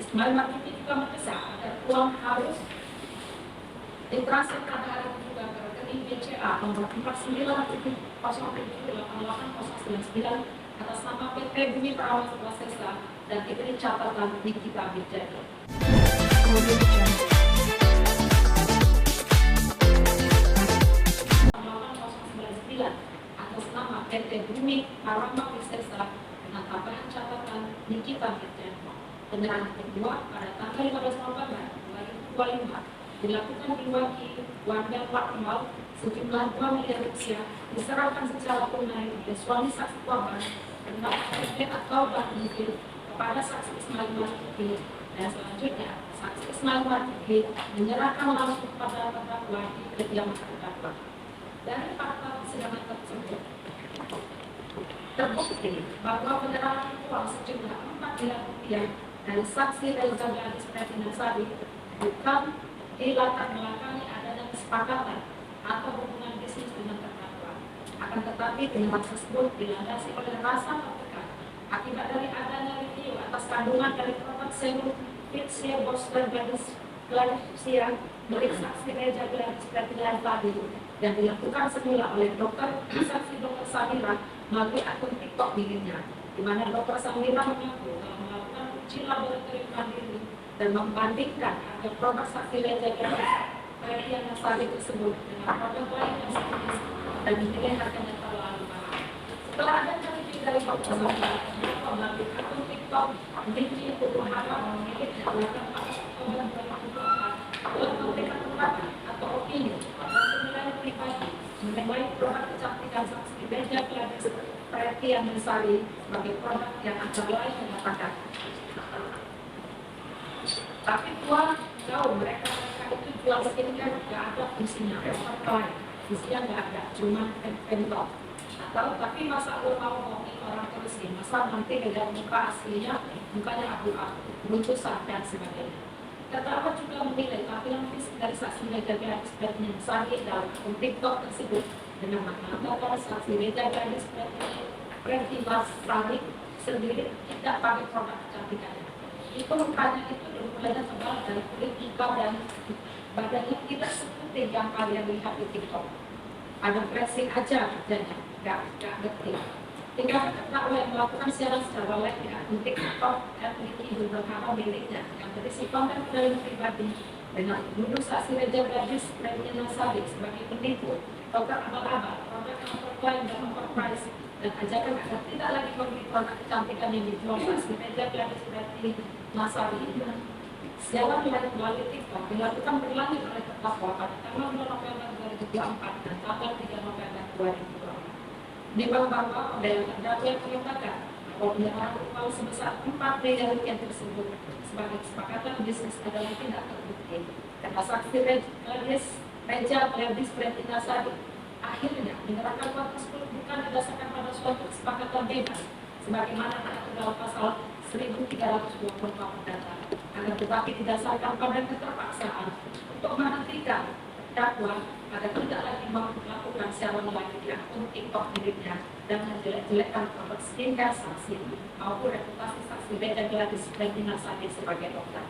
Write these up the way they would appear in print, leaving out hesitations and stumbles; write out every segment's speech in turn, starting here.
Ismail Marzuki juga mendesak agar uang harus ditransfer pada hari itu juga ke rekening BCA nomor 4970780899 atas nama PT Bumi Perawan Swasta dan diberi catatan Nikita Wijaya. Atas nama PT Bumi Perawan Swasta dengan tambahan catatan Nikita Wijaya. Penyerahan kedua pada tanggal 15 November 2025 dilakukan diwakili Wanda Pakmal sejumlah 2 miliar rupiah diserahkan secara tunai oleh suami saksi korban bernama FD atau Bang Mungkin kepada saksi Ismail Marzuki, dan selanjutnya saksi Ismail Marzuki menyerahkan langsung kepada terdakwa di kediaman terdakwa. Dari fakta persidangan tersebut terbukti bahwa penyerahan uang sejumlah 4 miliar rupiah dari saksi Reza Gadis Pratinasari bukan dilatar belakangi adanya kesepakatan atau hubungan bisnis dengan terdakwa. Akan tetapi penyerahan tersebut dilandasi oleh rasa tertekan akibat dari adanya review atas kandungan dari produk serum Fitsia Booster Gadis Gladisia milik saksi Reza Gadis Pratinasari yang dilakukan semula oleh saksi Dr. Samira melalui akun TikTok miliknya, di mana Dr. Samira mengaku telah melakukan uji laboratorium mandiri dan membandingkan harga produk saksi Reza Gadis Pratinasari tersebut dengan produk lain yang sejenis dan menilai harganya terlalu mahal. Setelah adanya review dari Dr. Samira melalui akun TikTok, Vicky Putu Harap miliknya melakukan pada Oktober 2024 telah memberikan pendapat atau opini dan penilaian pribadi mengenai produk kecantikan saksi Reza Gadis Pratinasari sebagai produk yang antara lain mengatakan. Tapi Tuhan tahu mereka itu jual skincare nggak ada fungsinya, lain fungsinya nggak ada, cuma pentol. Atau tapi masa lu mau ngomongin orang terus sih, masa nanti dengan muka aslinya mukanya abu-abu, beruntusan dan sebagainya. Terdakwa juga menilai tampilan fisik dari saksi Reza Gadis Pratinasari dalam akun TikTok tersebut dengan mengatakan saksi Reza Gadis Pratinasari sendiri tidak pakai produk kecantikannya. Itu mukanya itu berbeda tebal dari kulit hijau dan badannya tidak seperti yang kalian lihat di TikTok. Ada dressing aja kerjanya, nggak detil. Tinggal terdakwa yang melakukan siaran secara live di akun TikTok dan memiliki beberapa miliknya yang berisi konten penilaian pribadi dengan menuduh saksi Reza Gadis Pratinasari sebagai penipu, produk abal-abal, produk yang overklaim dan overprice, dan ajakan agar tidak lagi membeli produk kecantikan yang dijual saksi Reza Gadis Pratinasari. Siaran live melalui TikTok dilakukan berlanjut oleh terdakwa pada tanggal 2 November 2024 dan tanggal 3 November 2024. Di bawah dan terdakwa yang menyatakan bahwa penyerahan uang sebesar 4 miliar rupiah tersebut sebagai kesepakatan bisnis adalah tidak terbukti karena saksi Reza Gadis Pratinasari akhirnya menyerahkan uang tersebut bukan berdasarkan pada suatu kesepakatan bebas sebagaimana diatur dalam pasal 1324 perdata, akan tetapi didasarkan pada keterpaksaan untuk menghentikan terdakwa agar tidak lagi melakukan siaran live di akun TikTok miliknya dan menjelek-jelekkan produk skincare saksi maupun reputasi saksi Reza Gadis Pratinasari sebagai dokter.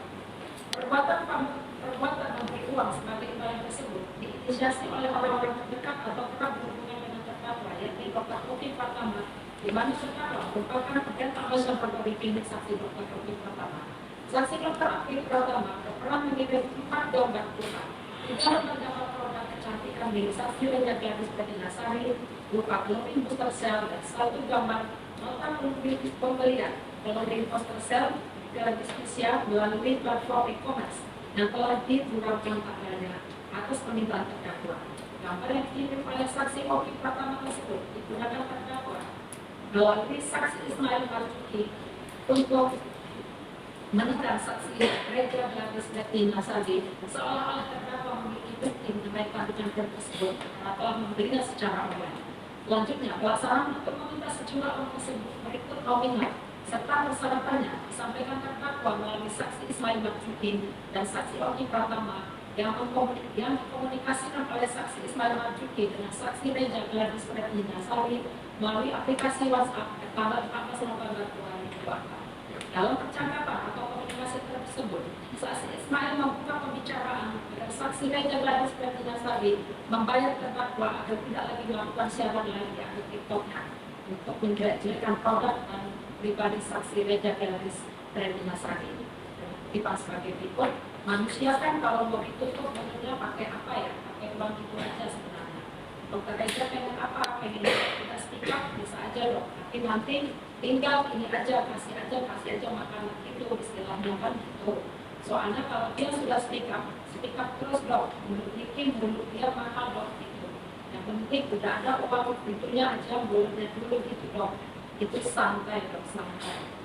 Perbuatan memberi uang sebagai imbalan tersebut diinisiasi oleh orang-orang terdekat atau kerap berhubungan dengan terdakwa, yakni Dr. Oki Pratama, di mana terdakwa merupakan pejabat anggota pegawai klinik saksi Dr. Oki Pratama. Saksi Dr. Oki Pratama pernah mengirim 4 gambar berupa 3 gambar produk kecantikan milik saksi Reza Gadis Pratinasari berupa glowing booster cell dan 1 gambar nota pembelian glowing booster cell gratis Fitsia melalui platform e-commerce yang telah diturunkan tanggalnya atas permintaan terdakwa. Gambar yang dikirim oleh saksi Oki Pratama tersebut digunakan terdakwa melalui saksi Ismail Marzuki untuk menekan saksi Reza Gadis Pratinasari seolah-olah terdakwa memiliki bukti mengenai kandungan pil tersebut karena telah membelinya secara online. Selanjutnya, pelaksanaan untuk meminta sejumlah uang tersebut berikut nominal serta persyaratannya disampaikan terdakwa melalui saksi Ismail Marzuki dan saksi Oki Pratama yang dikomunikasikan oleh saksi Ismail Marzuki dengan saksi Reza Gadis Pratinasari melalui aplikasi WhatsApp tanggal 14 November 2024. Dalam percakapan atau komunikasi Saksi Ismail membuka pembicaraan agar saksi Reja Gladys Bertinasari membayar terdakwa agar tidak lagi melakukan siaran live di akun TikToknya untuk menjelek-jelekan produk dan pribadi saksi Reja Gladys Bertinasari. Dipas sebagai berikut, manusia kan kalau mau ditutup bentuknya pakai apa ya? Pakai uang itu aja sebenarnya. Dokter Reja pengen apa? Pengen kita speak up, bisa aja dok. Tapi nanti tinggal ini aja, kasih aja makanan itu istilahnya kan gitu. Soalnya kalau dia sudah speak up terus dok, menurut Niki, menurut dia mahal dok gitu. Yang penting udah ada uang pintunya aja, mulutnya dulu gitu dok. Itu santai dok, santai.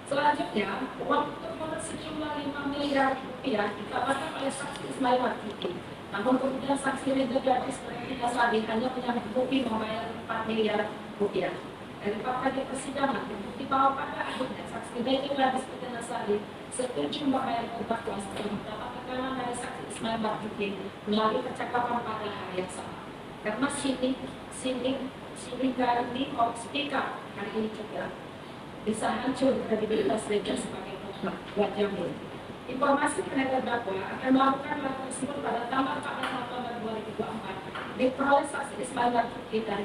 Selanjutnya, uang untuk sejumlah 5 miliar rupiah ditawarkan oleh saksi Ismail Marzuki. Namun kemudian saksi Reja Gladys Bertinasari hanya menyanggupi membayar 4 miliar rupiah. Dari fakta di persidangan, terbukti bahwa pada akhirnya saksi Reja Gladys Bertinasari setuju membayar terdakwa setelah mendapat tekanan dari saksi Ismail Marzuki melalui percakapan pada hari yang sama. Karena sini kali speak up hari ini juga bisa hancur kredibilitas Reja sebagai buat jamin. Informasi mengenai terdakwa akan melakukan hal tersebut pada tanggal 14 November 2024 diperoleh saksi Ismail Marzuki dari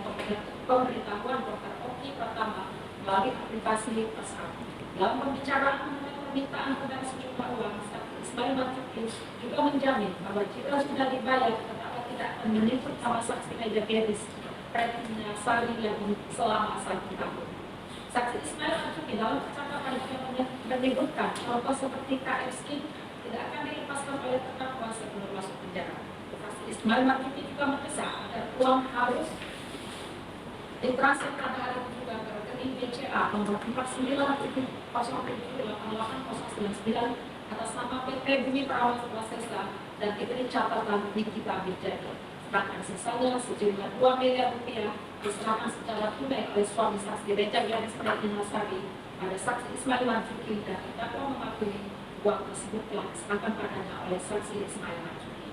pemberitahuan Dr. Oki Pratama melalui aplikasi WhatsApp. Dalam pembicaraan mengenai permintaan kepada sejumlah uang, saksi Ismail Marzuki juga menjamin bahwa jika sudah dibayar, terdakwa tidak akan menyebut nama saksi Reja Gladys Bertinasari selama 1 tahun. Saksi Ismail Marzuki dalam percakapan juga menyebutkan contoh seperti KFC tidak akan dilepaskan oleh terdakwa sebelum masuk penjara. Saksi Ismail Marzuki juga mendesak agar uang harus ditransfer pada hari juga ke rekening BCA nomor 49707809 atas nama PT Bumi Perawan Swasta dan diberi catatan Nikita Wijaya. Sedangkan sisanya sejumlah 2 miliar rupiah diserahkan secara tunai oleh suami saksi Reja Gladys Bertinasari pada saksi Ismail Marzuki dan terdakwa mengakui uang tersebut telah diserahkan padanya oleh saksi Ismail Marzuki.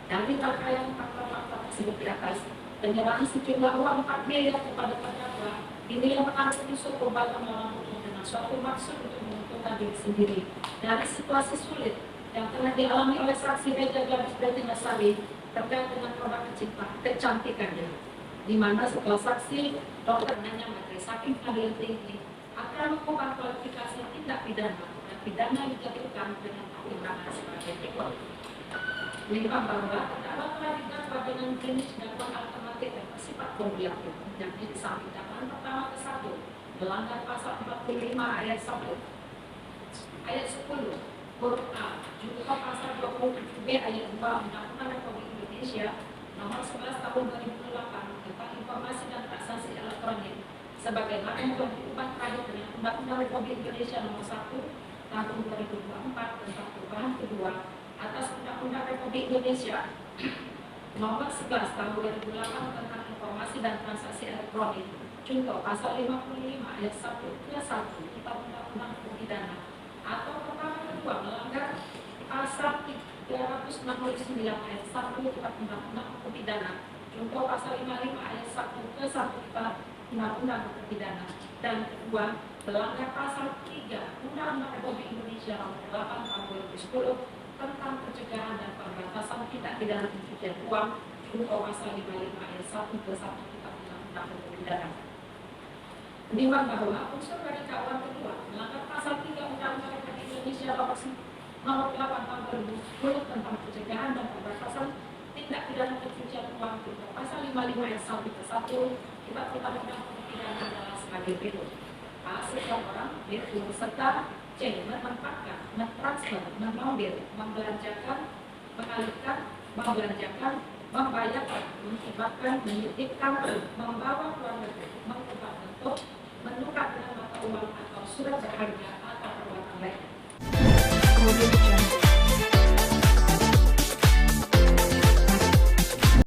Dari rangkaian fakta-fakta tersebut di atas, penyerahan sejumlah uang 4 miliar kepada terdakwa dinilai mengandung unsur pembagian melawan hukum dengan suatu maksud untuk menguntungkan diri sendiri dari situasi sulit yang telah dialami oleh saksi Reja Gladys Bertinasari terkait dengan produk kecantikannya, di mana setelah saksi dokter nanya majelis hakim pengadilan tinggi akan mengubah kualifikasi tindak pidana dan pidana dijatuhkan dengan pertimbangan sebagai berikut. Menimbang bahwa terdakwa telah didakwa dengan jenis dakwaan alternatif yang bersifat kumulatif, yakni di samping dakwaan pertama ke 1 melanggar pasal 45 ayat 10 huruf A juga pasal 27B ayat 2 Undang-Undang Republik Indonesia nomor 11 tahun 2008 tentang informasi dan transaksi elektronik sebagaimana yang diubah terakhir dengan Undang-Undang Republik Indonesia nomor 1 tahun 2024 tentang perubahan kedua atas Undang-Undang Republik Indonesia nomor 11 tahun 2008 tentang informasi dan transaksi elektronik. Contoh pasal 55 ayat 1 ke 1 Kitab Undang-Undang Hukum Pidana atau perkara kedua melanggar pasal 369 ayat 1 Kitab Undang-Undang Hukum Pidana. Contoh pasal 55 ayat 1 ke 1 Kitab Undang-Undang Hukum Pidana. Dan kedua, melanggar pasal 3 Undang-Undang Republik Indonesia nomor 8 tahun 2010 tentang pencegahan dan pemberantasan tindak pidana pencucian uang. Contoh pasal 55 ayat 1 ke 1 Kitab Undang-Undang Hukum Pidana. Menimbang bahwa unsur dari dakwaan kedua melanggar pasal 3 Undang-Undang Republik Indonesia nomor 8 tahun 2010 tentang pencegahan dan pemberantasan tindak pidana pencucian uang. Pasal 55 ayat 1 ke 1 Kitab Undang-Undang Hukum Pidana adalah sebagai berikut. A. Seseorang serta C. Menempatkan, mentransfer, mengambil, membelanjakan, mengalihkan, membelanjakan, membayarkan, menghibahkan, menitipkan, membawa keluar negeri, mengubah bentuk, menukar dengan mata uang atau surat berharga atau perbuatan lain. Kemudian